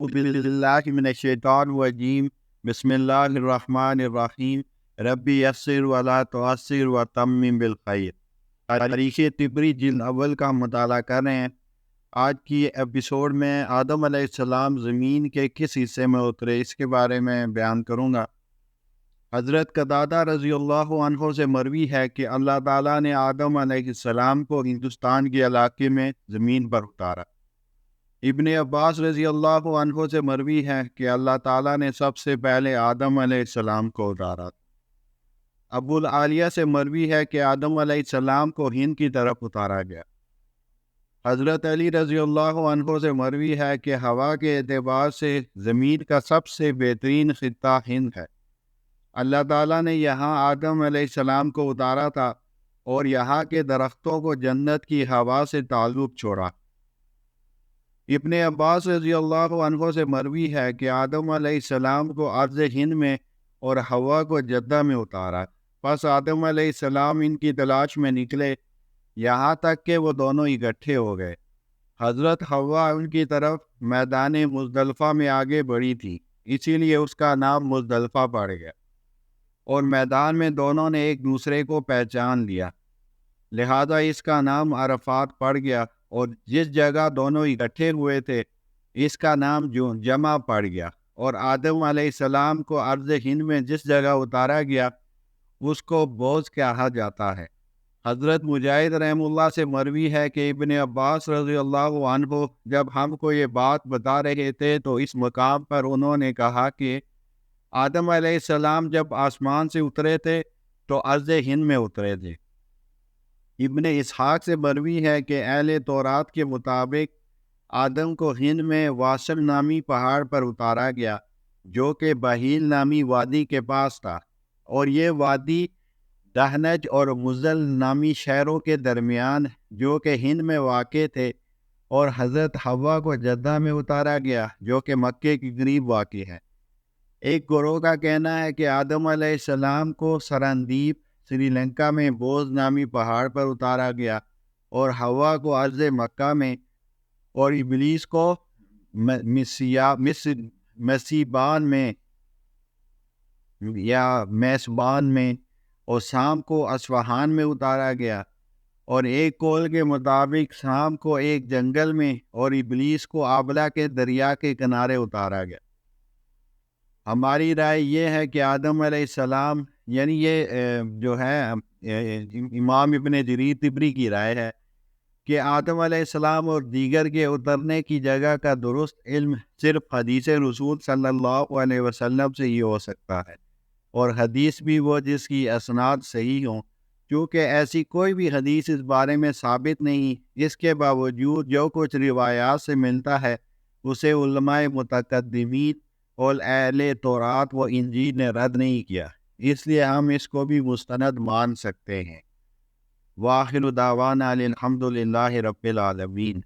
باللہ من الشیطان الرجیم بسم اللہ الرحمن الرحیم ربی یسر ولا تعسر وتمم بالخیر۔ تاریخ طبری جلد اول کا مطالعہ کر رہے ہیں۔ آج کی ایپیسوڈ میں آدم علیہ السلام زمین کے کس حصے میں اترے اس کے بارے میں بیان کروں گا۔ حضرت قتادہ رضی اللہ عنہ سے مروی ہے کہ اللہ تعالیٰ نے آدم علیہ السلام کو ہندوستان کے علاقے میں زمین پر اتارا۔ ابن عباس رضی اللہ عنہ سے مروی ہے کہ اللہ تعالیٰ نے سب سے پہلے آدم علیہ السلام کو اتارا۔ ابو العالیہ سے مروی ہے کہ آدم علیہ السلام کو ہند کی طرف اتارا گیا۔ حضرت علی رضی اللہ عنہ سے مروی ہے کہ ہوا کے اعتبار سے زمین کا سب سے بہترین خطہ ہند ہے۔ اللہ تعالیٰ نے یہاں آدم علیہ السلام کو اتارا تھا اور یہاں کے درختوں کو جنت کی ہوا سے تعلق چھوڑا۔ ابن عباس رضی اللہ عنہ سے مروی ہے کہ آدم علیہ السلام کو ارض ہند میں اور حوا کو جدہ میں اتارا۔ پس آدم علیہ السلام ان کی تلاش میں نکلے یہاں تک کہ وہ دونوں اکٹھے ہو گئے۔ حضرت حوا ان کی طرف میدان مزدلفہ میں آگے بڑھی تھی، اسی لیے اس کا نام مزدلفہ پڑ گیا، اور میدان میں دونوں نے ایک دوسرے کو پہچان لیا، لہذا اس کا نام عرفات پڑ گیا، اور جس جگہ دونوں اکٹھے ہوئے تھے اس کا نام جمع پڑ گیا، اور آدم علیہ السلام کو ارض ہند میں جس جگہ اتارا گیا اس کو بوز کہا جاتا ہے۔ حضرت مجاہد رحم اللہ سے مروی ہے کہ ابن عباس رضی اللہ عنہ جب ہم کو یہ بات بتا رہے تھے تو اس مقام پر انہوں نے کہا کہ آدم علیہ السلام جب آسمان سے اترے تھے تو ارض ہند میں اترے تھے۔ ابن اسحاق سے مروی ہے کہ اہل تورات کے مطابق آدم کو ہند میں واسل نامی پہاڑ پر اتارا گیا جو کہ بحیل نامی وادی کے پاس تھا، اور یہ وادی دہنج اور مزل نامی شہروں کے درمیان جو کہ ہند میں واقع تھے، اور حضرت حوا کو جدہ میں اتارا گیا جو کہ مکے کے قریب واقع ہے۔ ایک گروہ کا کہنا ہے کہ آدم علیہ السلام کو سرندیپ سری لنکا میں بوز نامی پہاڑ پر اتارا گیا، اور حوا کو ارض مکہ میں، اور ابلیس کو مسیبان میں یا میسبان میں، اور سام کو اصفہان میں اتارا گیا، اور ایک قول کے مطابق سام کو ایک جنگل میں اور ابلیس کو آبلہ کے دریا کے کنارے اتارا گیا۔ ہماری رائے یہ ہے کہ آدم علیہ السلام، یعنی یہ جو ہے امام ابن جریر طبری کی رائے ہے کہ آدم علیہ السلام اور دیگر کے اترنے کی جگہ کا درست علم صرف حدیث رسول صلی اللہ علیہ وسلم سے ہی ہو سکتا ہے، اور حدیث بھی وہ جس کی اسناد صحیح ہوں، کیونکہ ایسی کوئی بھی حدیث اس بارے میں ثابت نہیں۔ اس کے باوجود جو کچھ روایات سے ملتا ہے اسے علماء متقدمین اور اہل تورات و انجیل نے رد نہیں کیا، اس لیے ہم اس کو بھی مستند مان سکتے ہیں۔ وآخر دعوانا الحمد للہ رب العالمین۔